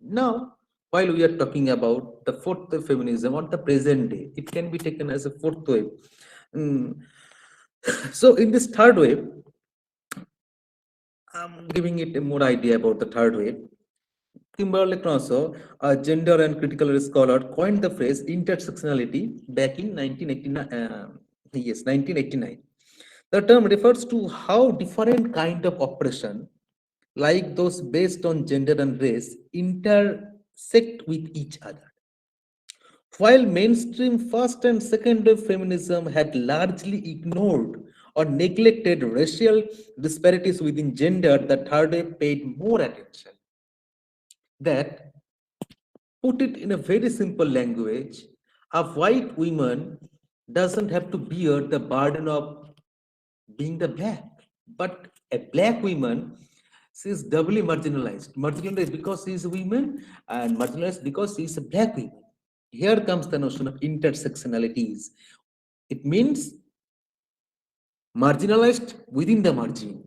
Now, while we are talking about the fourth wave feminism on the present day, it can be taken as a fourth wave. Mm. So, in this third wave, I'm giving it a more idea about the third wave. Kimberly Crosso, a gender and critical scholar, coined the phrase intersectionality back in 1989. 1989. The term refers to how different kind of oppression, like those based on gender and race, intersect with each other. While mainstream first and second wave feminism had largely ignored or neglected racial disparities within gender, the third wave paid more attention. That, put it in a very simple language, a white woman doesn't have to bear the burden of being the black, but a black woman, she is doubly marginalized. Marginalized because she is a woman, and marginalized because she is a black woman. Here comes the notion of intersectionalities. It means marginalized within the margin.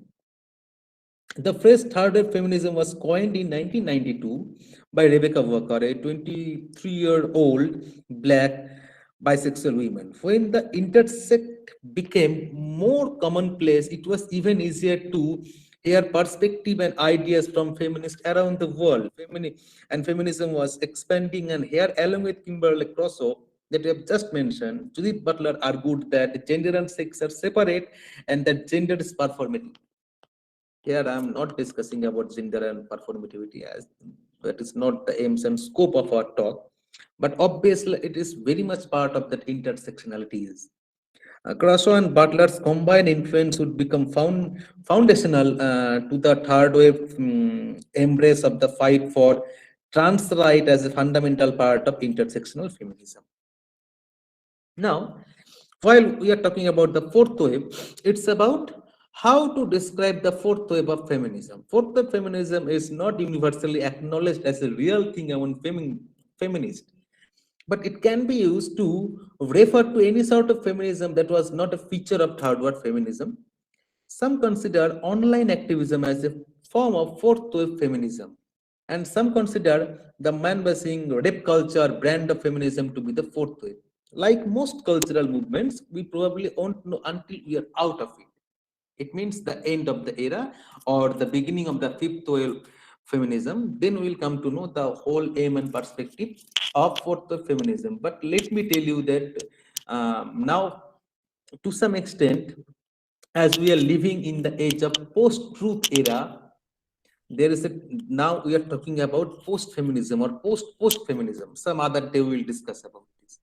The phrase third wave feminism was coined in 1992 by Rebecca Walker, a 23-year-old black bisexual woman. When the intersect became more commonplace, it was even easier to hear perspective and ideas from feminists around the world. And feminism was expanding, and here, along with Kimberly Crosso, that we have just mentioned, Judith Butler argued that gender and sex are separate and that gender is performative. Here, I'm not discussing about gender and performativity, as that is not the aims and scope of our talk. But obviously, it is very much part of that intersectionalities. Crusoe and Butler's combined influence would become foundational to the third wave embrace of the fight for trans right as a fundamental part of intersectional feminism. Now, while we are talking about the fourth wave, it's about how to describe the fourth wave of feminism. Fourth wave feminism is not universally acknowledged as a real thing among feminists, but it can be used to refer to any sort of feminism that was not a feature of third wave feminism. Some consider online activism as a form of fourth wave feminism, and some consider the man-bashing rape culture brand of feminism to be the fourth wave. Like most cultural movements, we probably won't know until we are out of it. It means the end of the era or the beginning of the fifth wave feminism. Then we'll come to know the whole aim and perspective of fourth wave feminism. But let me tell you that now, to some extent, as we are living in the age of post-truth era, there is a now we are talking about post-feminism or post-feminism. Some other day we will discuss about this.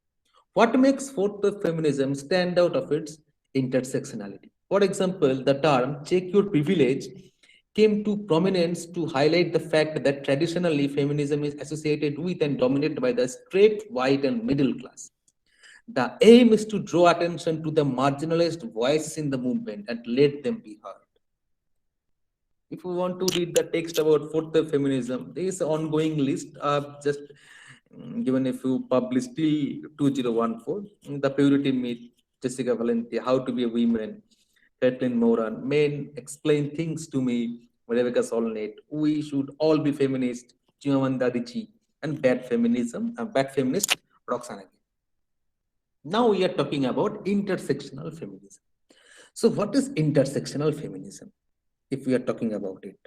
What makes fourth wave feminism stand out of its intersectionality? For example, the term check your privilege came to prominence to highlight the fact that traditionally feminism is associated with and dominated by the straight, white, and middle class. The aim is to draw attention to the marginalized voices in the movement and let them be heard. If you want to read the text about fourth wave feminism, there is an ongoing list. I've just given a few published till 2014. The Purity Myth, Jessica Valenti, How to be a Woman, Kathleen Moran, Men Explain Things to Me, Rebecca Solnit, We Should All Be Feminist, Chimamanda Adichie, and Bad Feminist, Roxana. Now we are talking about intersectional feminism. So, what is intersectional feminism? If we are talking about it,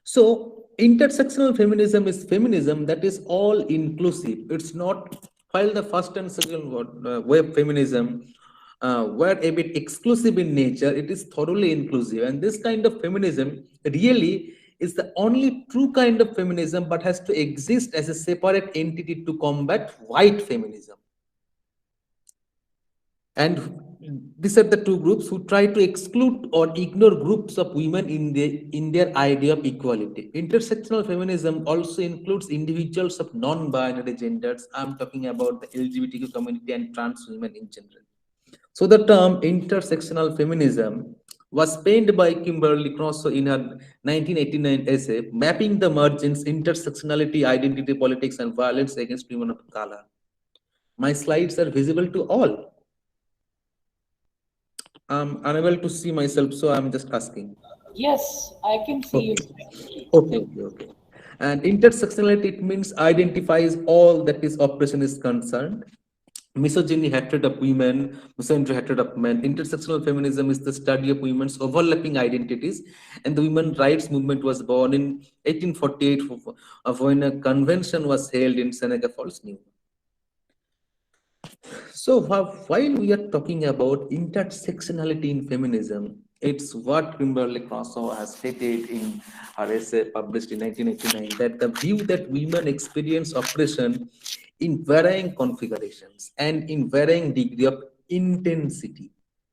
so intersectional feminism is feminism that is all inclusive. It's not, while the first and second wave feminism were a bit exclusive in nature, it is thoroughly inclusive. And this kind of feminism really is the only true kind of feminism, but has to exist as a separate entity to combat white feminism. And these are the two groups who try to exclude or ignore groups of women in their idea of equality. Intersectional feminism also includes individuals of non-binary genders. I'm talking about the LGBTQ community and trans women in general. So the term intersectional feminism was penned by Kimberly Crosso in her 1989 essay, Mapping the Margins, Intersectionality, Identity Politics, and Violence Against Women of Color. My slides are visible to all. I'm unable to see myself, so I'm just asking. Yes, I can see you. Okay, okay, okay, okay. And intersectionality, it means identifies all that is oppression is concerned. Misogyny, hatred of women, misandry, hatred of men. Intersectional feminism is the study of women's overlapping identities, and the women's rights movement was born in 1848 when a convention was held in Seneca Falls, New York. So while we are talking about intersectionality in feminism, it's what Kimberly Crenshaw has stated in her essay published in 1989 that the view that women experience oppression in varying configurations and in varying degree of intensity.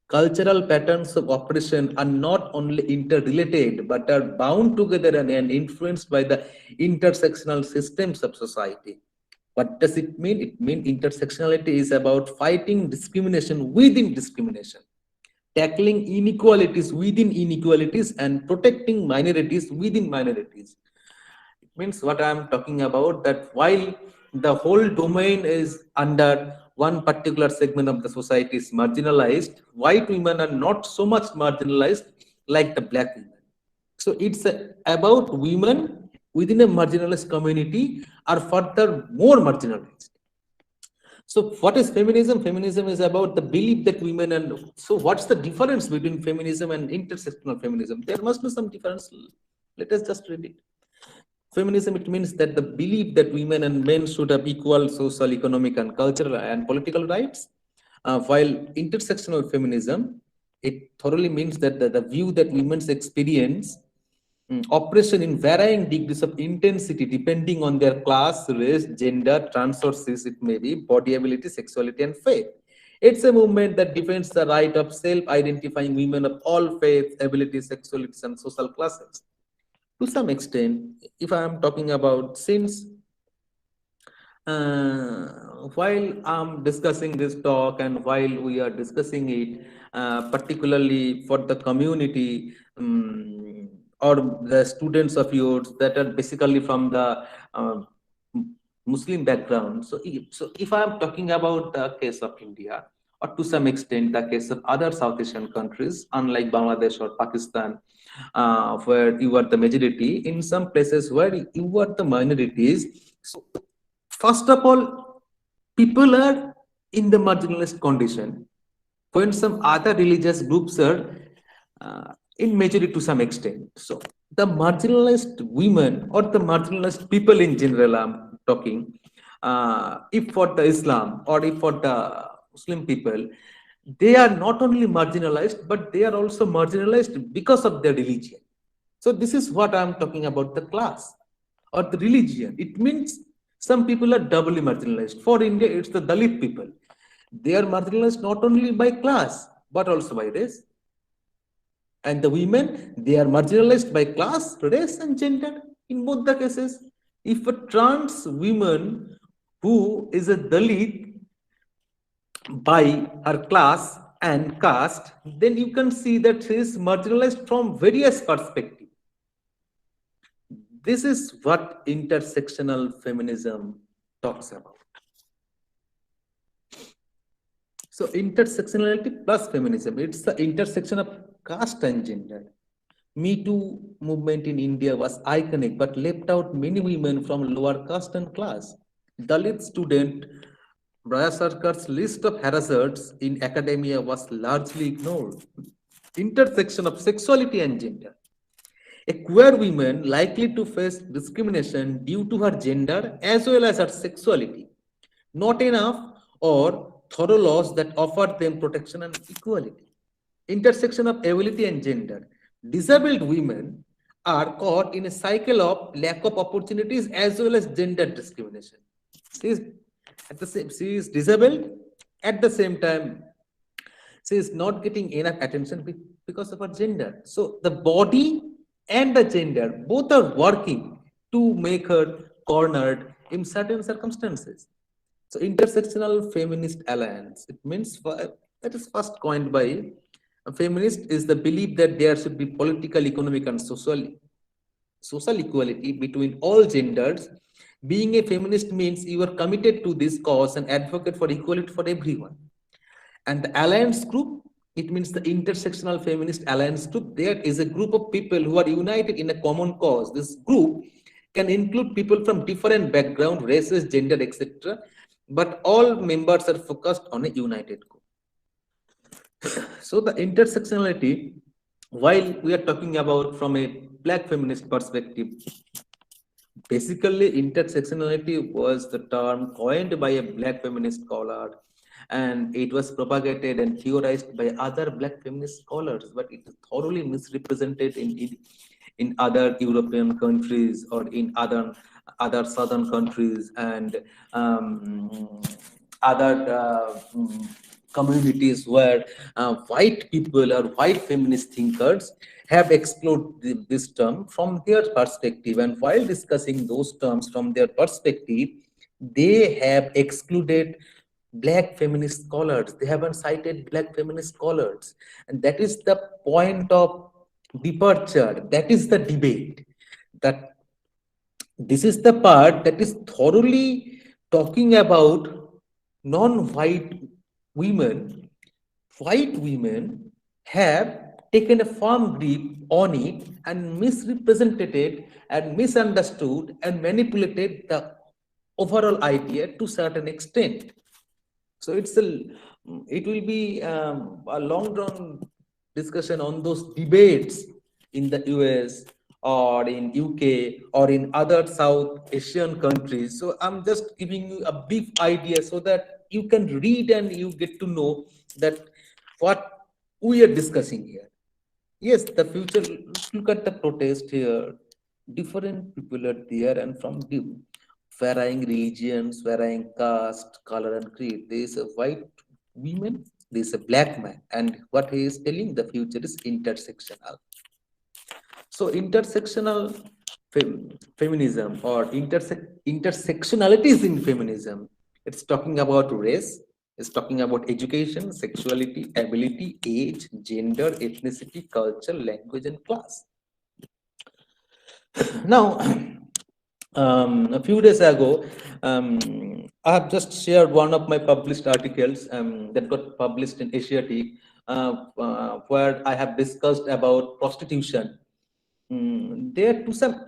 Cultural patterns of oppression are not only interrelated but are bound together and influenced by the intersectional systems of society. What does it mean? It means intersectionality is about fighting discrimination within discrimination, tackling inequalities within inequalities, and protecting minorities within minorities. It means what I am talking about, that while the whole domain is under one particular segment of the society is marginalized, white women are not so much marginalized like the black women. So it's about women within a marginalized community are further more marginalized. So what is feminism? Feminism is about the belief that women, and so what's the difference between feminism and intersectional feminism? There must be some difference. Let us just read it. Feminism, it means that the belief that women and men should have equal social, economic, and cultural and political rights. While intersectional feminism, it thoroughly means that the view that women's experience oppression in varying degrees of intensity depending on their class, race, gender, trans or cis, it may be, body ability, sexuality, and faith. It's a movement that defends the right of self-identifying women of all faiths, abilities, sexualities, and social classes. To some extent, if I am talking about since while I'm discussing this talk and while we are discussing it, particularly for the community or the students of yours that are basically from the Muslim background. So if I'm talking about the case of India, or to some extent the case of other South Asian countries, unlike Bangladesh or Pakistan, where you are the majority, in some places where you are the minorities. So first of all, people are in the marginalized condition when some other religious groups are in majority to some extent. So the marginalized women or the marginalized people in general, I'm talking, if for the Islam or if for the Muslim people, they are not only marginalized, but they are also marginalized because of their religion. So this is what I'm talking about, the class or the religion. It means some people are doubly marginalized. For India, it's the Dalit people. They are marginalized not only by class, but also by race. And the women, they are marginalized by class, race, and gender in both the cases. If a trans woman who is a Dalit by her class and caste, then you can see that she is marginalized from various perspectives. This is what intersectional feminism talks about. So intersectionality plus feminism, it's the intersection of caste and gender. Me Too movement in India was iconic, but left out many women from lower caste and class. Dalit student Raya Sarkar's list of harassers in academia was largely ignored. Intersection of sexuality and gender. A queer woman likely to face discrimination due to her gender as well as her sexuality. Not enough or thorough laws that offer them protection and equality. Intersection of ability and gender. Disabled women are caught in a cycle of lack of opportunities as well as gender discrimination. She is she is disabled, at the same time she is not getting enough attention because of her gender. So the body and the gender both are working to make her cornered in certain circumstances. So intersectional feminist alliance, it means that is first coined by a feminist, is the belief that there should be political, economic, and social equality between all genders. Being a feminist means you are committed to this cause and advocate for equality for everyone. And the alliance group, it means the intersectional feminist alliance group. There is a group of people who are united in a common cause. This group can include people from different background, races, gender, etc. But all members are focused on a united goal. So the intersectionality, while we are talking about from a black feminist perspective, basically intersectionality was the term coined by a black feminist scholar, and it was propagated and theorized by other black feminist scholars, but it is thoroughly misrepresented in other European countries or in other southern countries and um, other communities where white people or white feminist thinkers have explored this term from their perspective, and while discussing those terms from their perspective, they have excluded black feminist scholars. They haven't cited black feminist scholars, and that is the point of departure. That is the debate. That this is the part that is thoroughly talking about non-white women. White women have taken a firm grip on it and misrepresented it and misunderstood and manipulated the overall idea to certain extent. So it will be a long drawn discussion on those debates in the US or in UK or in other South Asian countries. So I'm just giving you a brief idea so that you can read and you get to know that what we are discussing here. Yes, the future. Look at the protest here. Different people are there, and from varying religions, varying caste, color, and creed. There is a white woman, there is a black man, and what he is telling, the future is intersectional. So, intersectional feminism or intersectionalities in feminism. It's talking about race. It's talking about education, sexuality, ability, age, gender, ethnicity, culture, language, and class. Now, a few days ago, I have just shared one of my published articles that got published in Asiatic, where I have discussed about prostitution. There, to some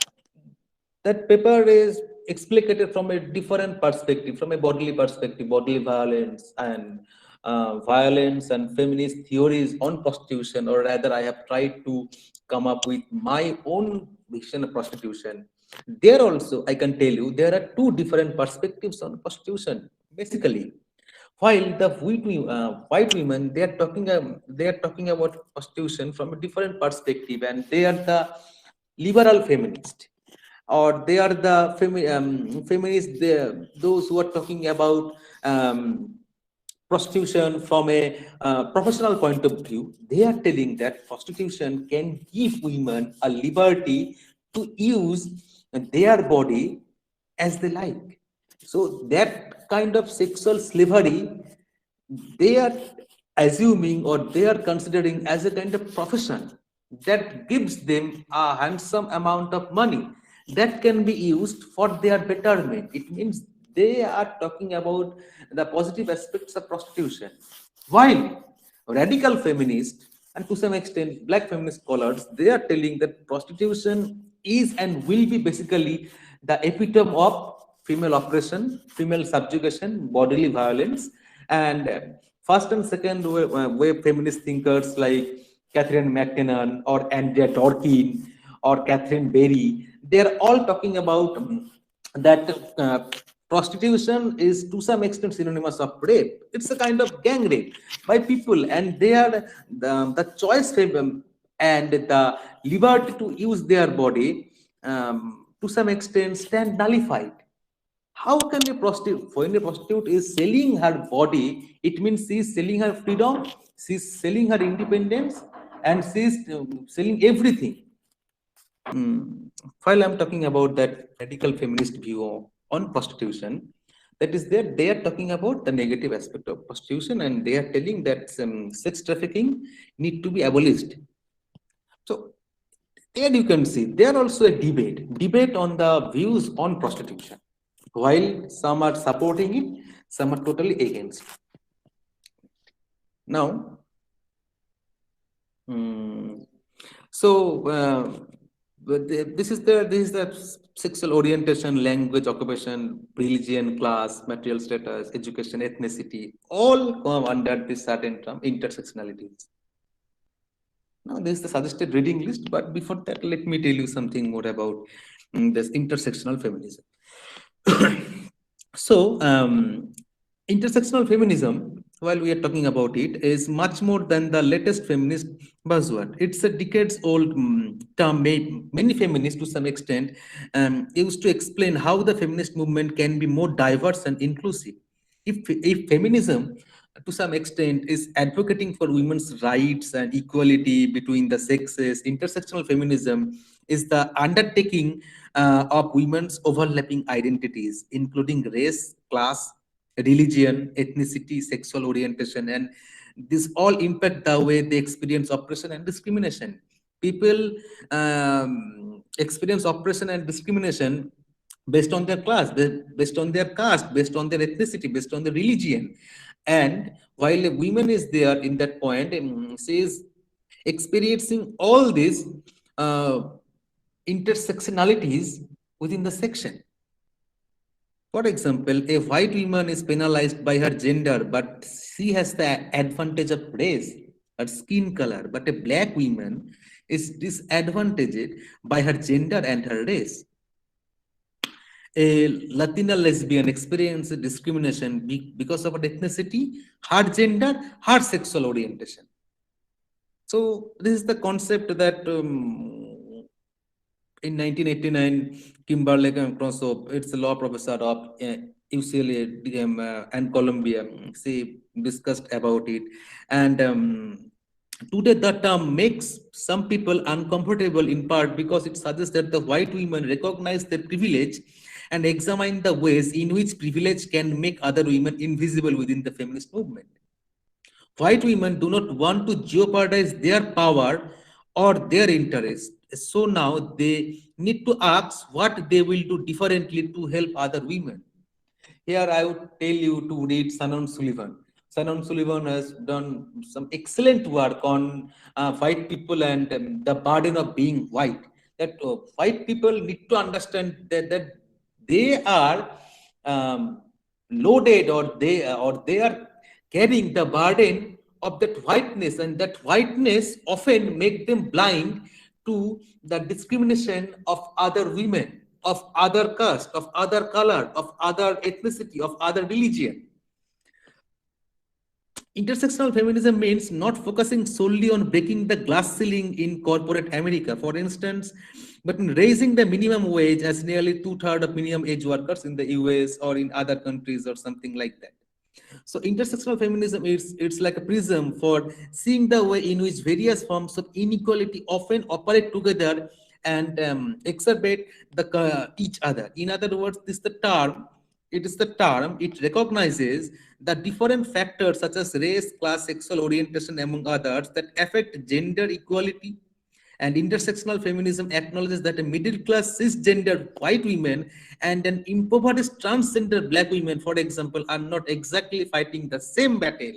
that paper is explicated from a different perspective, from a bodily perspective, bodily violence and feminist theories on prostitution, or rather, I have tried to come up with my own vision of prostitution. There also, I can tell you, there are two different perspectives on prostitution. Basically, while the white women, they are talking about prostitution from a different perspective, and they are the liberal feminist, or they are the feminists, those who are talking about prostitution from a professional point of view. They are telling that prostitution can give women a liberty to use their body as they like. So that kind of sexual slavery, they are assuming or they are considering as a kind of profession that gives them a handsome amount of money that can be used for their betterment. It means they are talking about the positive aspects of prostitution. While radical feminists and to some extent black feminist scholars, they are telling that prostitution is and will be basically the epitome of female oppression, female subjugation, bodily violence, and first and second wave feminist thinkers like Catherine McKinnon or Andrea Dworkin or Catherine Berry, they're all talking about that prostitution is to some extent synonymous of rape. It's a kind of gang rape by people, and they are the choice and the liberty to use their body to some extent stand nullified. How can a prostitute, when a prostitute is selling her body, it means she is selling her freedom, she is selling her independence, and she is selling everything. While I'm talking about that radical feminist view on prostitution, that is there, they are talking about the negative aspect of prostitution, and they are telling that sex trafficking need to be abolished. So there you can see there also a debate on the views on prostitution. While some are supporting it, some are totally against it. Now, so But this is the sexual orientation, language, occupation, religion, class, material status, education, ethnicity, all come under this certain term, intersectionality. Now, this is the suggested reading list, but before that, let me tell you something more about this intersectional feminism. So, intersectional feminism, while we are talking about it, is much more than the latest feminist buzzword. It's a decades-old term. Many feminists, to some extent, used to explain how the feminist movement can be more diverse and inclusive. If feminism, to some extent, is advocating for women's rights and equality between the sexes, intersectional feminism is the undertaking of women's overlapping identities, including race, class, religion, ethnicity, sexual orientation, and this all impact the way they experience oppression and discrimination. People experience oppression and discrimination based on their class, based on their caste, based on their ethnicity, based on their religion. And while a woman is there in that point, she is experiencing all these uh, intersectionalities within the section. For example, a white woman is penalized by her gender, but she has the advantage of race, her skin color. But a black woman is disadvantaged by her gender and her race. A Latina lesbian experiences discrimination because of her ethnicity, her gender, her sexual orientation. So this is the concept that in 1989, Kimberly Crossow, it's a law professor of UCLA and Columbia. She discussed about it. And today the term makes some people uncomfortable in part because it suggests that the white women recognize their privilege and examine the ways in which privilege can make other women invisible within the feminist movement. White women do not want to jeopardize their power or their interest. So now they need to ask what they will do differently to help other women. Here I would tell you to read Sanon Sullivan. Sanon Sullivan has done some excellent work on white people and the burden of being white. That white people need to understand that they are loaded, or they are carrying the burden of that whiteness, and that whiteness often make them blind to the discrimination of other women, of other caste, of other color, of other ethnicity, of other religion. Intersectional feminism means not focusing solely on breaking the glass ceiling in corporate America, for instance, but in raising the minimum wage as nearly two-thirds of minimum age workers in the US or in other countries or something like that. So intersectional feminism is it's like a prism for seeing the way in which various forms of inequality often operate together and exacerbate each other. In other words, it is the term, it recognizes the different factors such as race, class, sexual orientation, among others, that affect gender equality. And intersectional feminism acknowledges that a middle class cisgender white women and an impoverished transgender black women, for example, are not exactly fighting the same battle.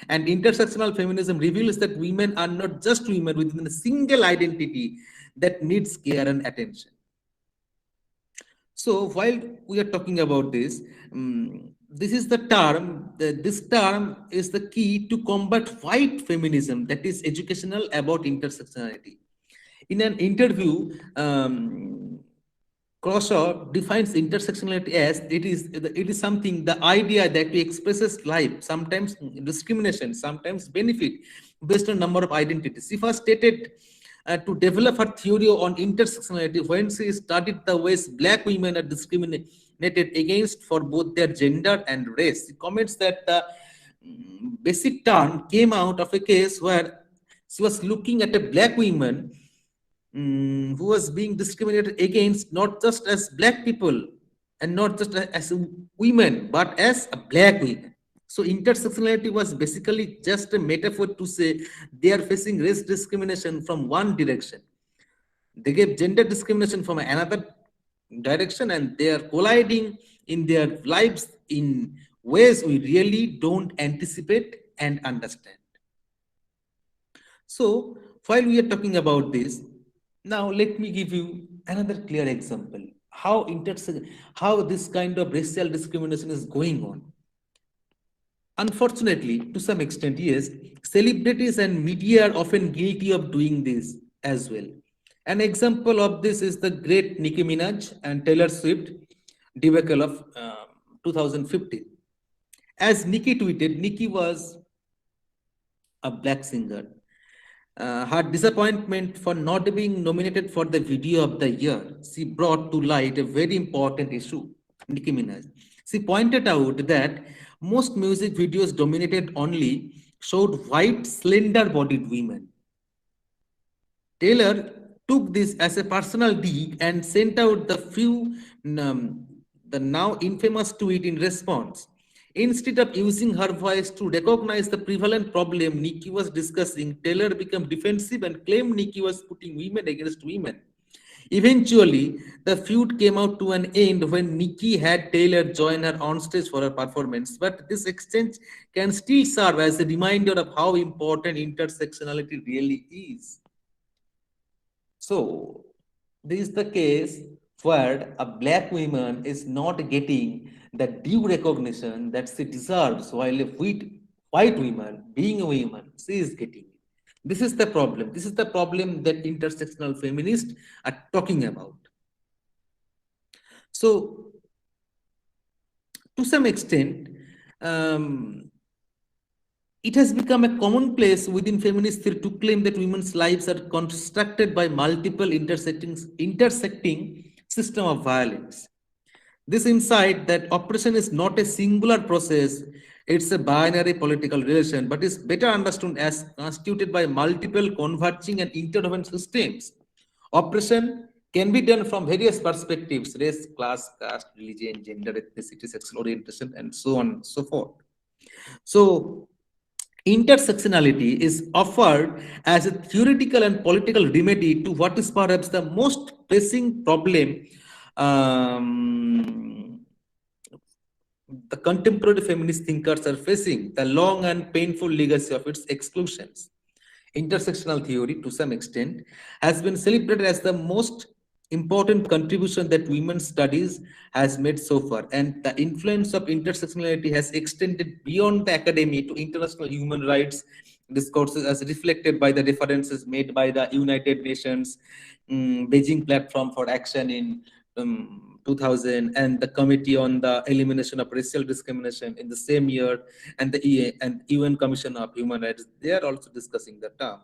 And intersectional feminism reveals that women are not just women within a single identity that needs care and attention. So while we are talking about this, this is the term, this term is the key to combat white feminism that is educational about intersectionality. In an interview, Croshaw defines intersectionality as it is something, the idea that we expresses life, sometimes discrimination, sometimes benefit based on number of identities. She first stated to develop her theory on intersectionality when she studied the ways black women are discriminated against for both their gender and race. She comments that the basic term came out of a case where she was looking at a black woman who was being discriminated against not just as black people and not just as women, but as a black women. So intersectionality was basically just a metaphor to say they are facing race discrimination from one direction. They gave gender discrimination from another direction, and they are colliding in their lives in ways we really don't anticipate and understand. So while we are talking about this, Now, let me give you another clear example how this kind of racial discrimination is going on. Unfortunately, to some extent, yes, celebrities and media are often guilty of doing this as well. An example of this is the great Nicki Minaj and Taylor Swift debacle of 2015. As Nicki tweeted, Nicki was a black singer. Her disappointment for not being nominated for the Video of the Year, she brought to light a very important issue. Nicki Minaj. She pointed out that most music videos dominated only showed white, slender-bodied women. Taylor took this as a personal dig and sent out um, the now infamous tweet in response. Instead of using her voice to recognize the prevalent problem Nicki was discussing, Taylor became defensive and claimed Nicki was putting women against women. Eventually, the feud came out to an end when Nicki had Taylor join her on stage for her performance. But this exchange can still serve as a reminder of how important intersectionality really is. So, this is the case where a black woman is not getting the due recognition that she deserves, while a white woman, being a woman, she is getting it. This is the problem. This is the problem that intersectional feminists are talking about. So, to some extent, um, it has become a commonplace within feminist theory to claim that women's lives are constructed by multiple intersecting system of violence. This insight that oppression is not a singular process, it's a binary political relation, but is better understood as constituted by multiple converging and interwoven systems. Oppression can be done from various perspectives: race, class, caste, religion, gender, ethnicity, sexual orientation, and so on and so forth. So, intersectionality is offered as a theoretical and political remedy to what is perhaps the most pressing problem um, the contemporary feminist thinkers are facing: the long and painful legacy of its exclusions. Intersectional theory, to some extent, has been celebrated as the most important contribution that women's studies has made so far, and the influence of intersectionality has extended beyond the academy to international human rights discourses, as reflected by the references made by the United Nations Beijing Platform for Action in 2000, and the Committee on the Elimination of Racial Discrimination in the same year, and the EA and UN Commission of Human Rights. They are also discussing the term.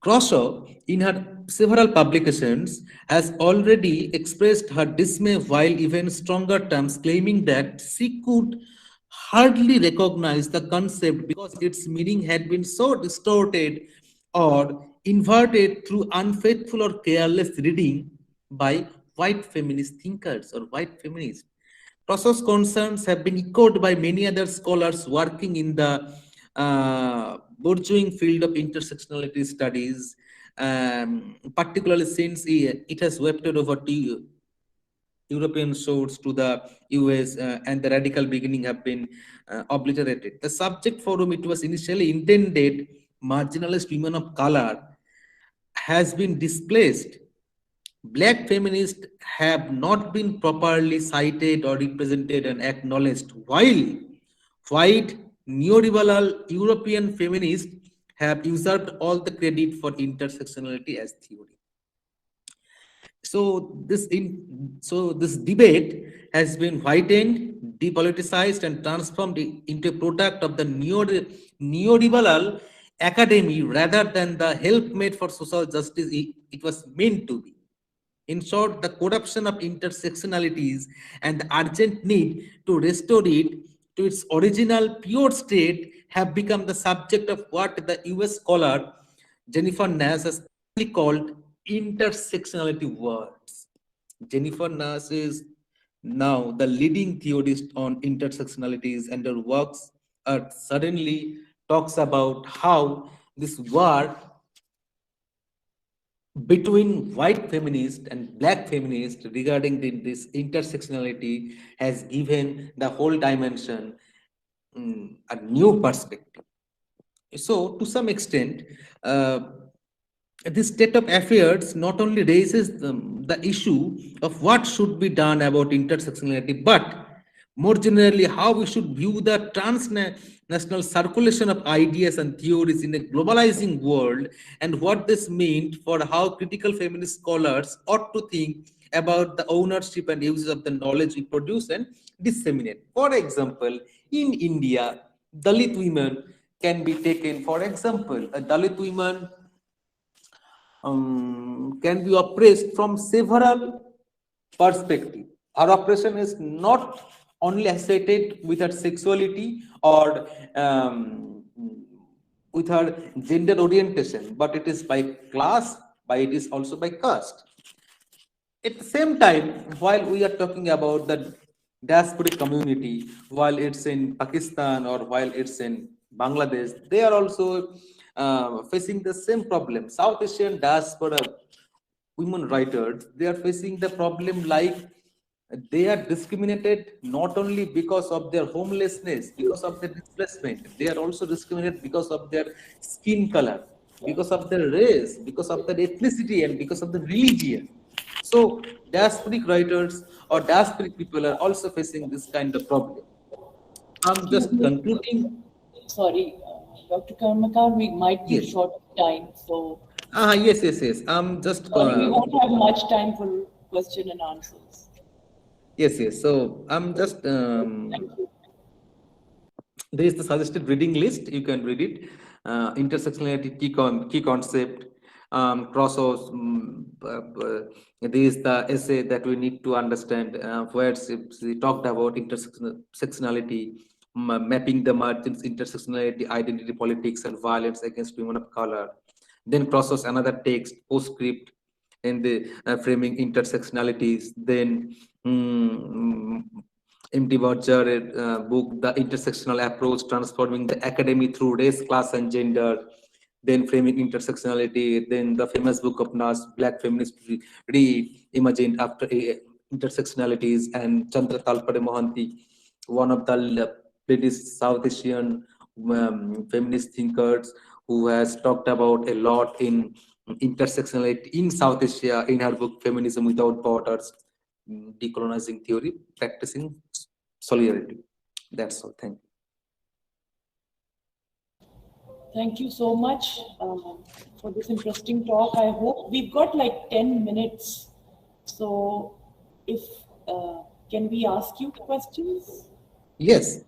Croshaw, in her several publications, has already expressed her dismay while even stronger terms, claiming that she could hardly recognize the concept because its meaning had been so distorted or inverted through unfaithful or careless reading by white feminist thinkers or white feminists. Crosshaw's concerns have been echoed by many other scholars working in the burgeoning field of intersectionality studies, particularly since it has wafted over to European shores to the US, and the radical beginning have been obliterated. The subject for whom it was initially intended, marginalized women of color, has been displaced. Black feminists have not been properly cited or represented and acknowledged, while white neoliberal European feminists have usurped all the credit for intersectionality as theory. So this debate has been whitened, depoliticized, and transformed into a product of the neoliberal academy rather than the helpmate for social justice it was meant to be. In short, the corruption of intersectionalities and the urgent need to restore it to its original pure state have become the subject of what the US scholar Jennifer Nash has called intersectionality words. Jennifer Nash is now the leading theorist on intersectionalities, and her works suddenly talks about how this war between white feminists and black feminists regarding this intersectionality has given the whole dimension a new perspective. So, to some extent, uh, this state of affairs not only raises the issue of what should be done about intersectionality, but more generally, how we should view the transnational circulation of ideas and theories in a globalizing world, and what this meant for how critical feminist scholars ought to think about the ownership and uses of the knowledge we produce and disseminate. For example, in India, Dalit women can be taken, for example, a Dalit woman can be oppressed from several perspectives. Our oppression is not only associated with her sexuality or with her gender orientation, but it is by class, by it is also by caste. At the same time, while we are talking about the diasporic community, while it's in Pakistan or while it's in Bangladesh, they are also facing the same problem. South Asian diaspora women writers, they are facing the problem like they are discriminated not only because of their homelessness, because of their displacement, they are also discriminated because of their skin color, because of their race, because of their ethnicity, and because of the religion. So diasporic writers or diasporic people are also facing this kind of problem. I'm Excuse just me. concluding. Sorry, Dr. Karmakar, we might be Yes. short of time, so Yes, yes, yes. I'm just sorry, we won't have much time for question and answers. yes, yes. So I'm just Thank you. there is the suggested reading list. You can read it. Intersectionality, key concept, crossos. There is the essay that we need to understand, where she talked about intersectionality, mapping the margins, intersectionality, identity politics, and violence against women of color. Then crossos another text, postscript, and the framing intersectionalities. Then M.T. Barcher book, The Intersectional Approach, Transforming the Academy Through Race, Class, and Gender, then Framing Intersectionality, then the famous book of Nas, Black Feminist Reimagined After Intersectionalities, and Chandra Talpade Mohanty, one of the British South Asian feminist thinkers who has talked about a lot in intersectionality in South Asia in her book Feminism Without Borders, decolonizing theory, practicing solidarity. That's all. Thank you. Thank you so much for this interesting talk. I hope we've got like 10 minutes. So, if can we ask you questions? Yes.